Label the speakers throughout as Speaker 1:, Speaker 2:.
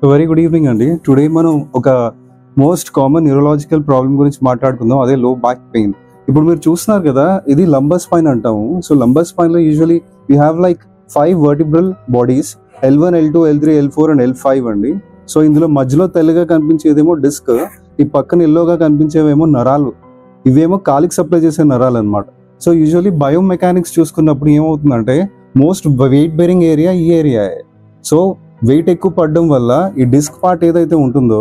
Speaker 1: Very good evening అండి. Today మనం ఒక మోస్ట్ కామన్ న్యూరలాజికల్ ప్రాబ్లం గురించి మాట్లాడుకుందాం, అదే లో బ్యాక్ పెయిన్. ఇప్పుడు మీరు చూస్తున్నారు కదా, ఇది లంబర్ స్పైన్ అంటాము. సో లంబర్ స్పైన్ లో usually we have like 5 vertebral bodies, L1, L2, L3, L4 and L5 అండి. సో ఇందులో మధ్యలో తెల్లగా కనిపించేదేమో డిస్క్, ఈ పక్కన ఎల్లోగా కనిపించేవేమో నరాలు. ఇవేమో కాలికి సప్లై చేసే నరాలు అనమాట. సో యూజువలీ బయోమెకానిక్స్ చూసుకున్నప్పుడు ఏమవుతుందంటే మోస్ట్ వెయిట్ బేరింగ్ ఏరియా ఈ ఏరియా. సో వెయిట్ ఎక్కువ పడడం వల్ల ఈ డిస్క్ పార్ట్ ఏదైతే ఉంటుందో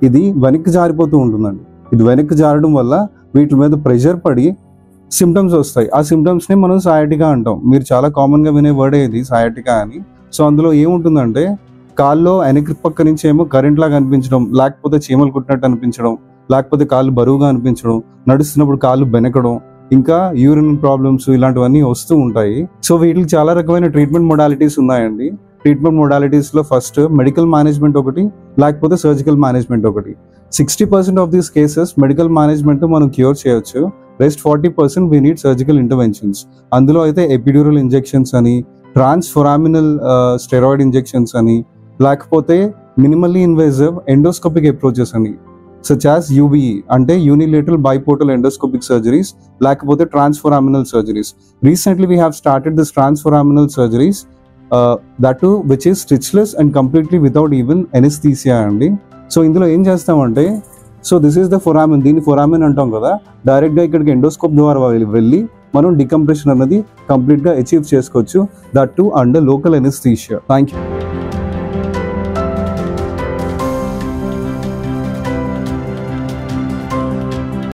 Speaker 1: ఇది వెనక్కి జారిపోతూ ఉంటుందండి. ఇది వెనక్కి జారడం వల్ల వీటి మీద ప్రెషర్ పడి సిమ్టమ్స్ వస్తాయి. ఆ సిమ్టమ్స్ ని మనం సయాటికా అంటాం. మీరు చాలా కామన్ గా వినే వర్డే ఇది సయాటికా అని. సో అందులో ఏముంటుందంటే కాల్లో వెనక్కి పక్క నుంచి ఏమో కరెంట్ లాగా అనిపించడం, లేకపోతే చీమలు కుట్టినట్టు అనిపించడం, లేకపోతే కాళ్ళు బరువుగా అనిపించడం, నడుస్తున్నప్పుడు కాళ్ళు బెనకడం, ఇంకా యూరిన్ ప్రాబ్లమ్స్ ఇలాంటివన్నీ వస్తూ ఉంటాయి. సో వీటికి చాలా రకమైన ట్రీట్మెంట్ మొడాలిటీస్ ఉన్నాయండి. ట్రీట్మెంట్ మొడాలిటీస్ లో ఫస్ట్ మెడికల్ మేనేజ్మెంట్ ఒకటి, లేకపోతే సర్జికల్ మేనేజ్మెంట్ ఒకటి. 60% of these cases medical management మనం క్యూర్ చేయొచ్చు. Rest 40% we need surgical interventions. అందులో అయితే ఎపిడ్యూరల్ ఇంజెక్షన్స్ అని, ట్రాన్స్ఫొరామినల్ స్టెరాయిడ్ ఇంజెక్షన్స్ అని, లేకపోతే మినిమల్లీ ఇన్వేజివ్ ఎండోస్కోపిక్ అప్రోచెస్ అని, such as UBE అంటే యూనిలేటరల్ బైపోర్టల్ ఎండోస్కోపిక్ సర్జరీస్, లేకపోతే transforaminal surgeries. Recently we have started this transforaminal surgeries, that too which is stitchless and completely without even anesthesia అండి. So ఇందులో ఏం చేస్తామంటే, so this is the foramen, దీన్ని foramen అంటాం కదా. Direct గా ఇక్కడికి ఎండోస్కోప్ ద్వారా వెళ్ళి మనం డికంప్రెషన్ అనేది కంప్లీట్ గా అచీవ్ చేసుకోవచ్చు, that to under local anaesthesia. Thank you.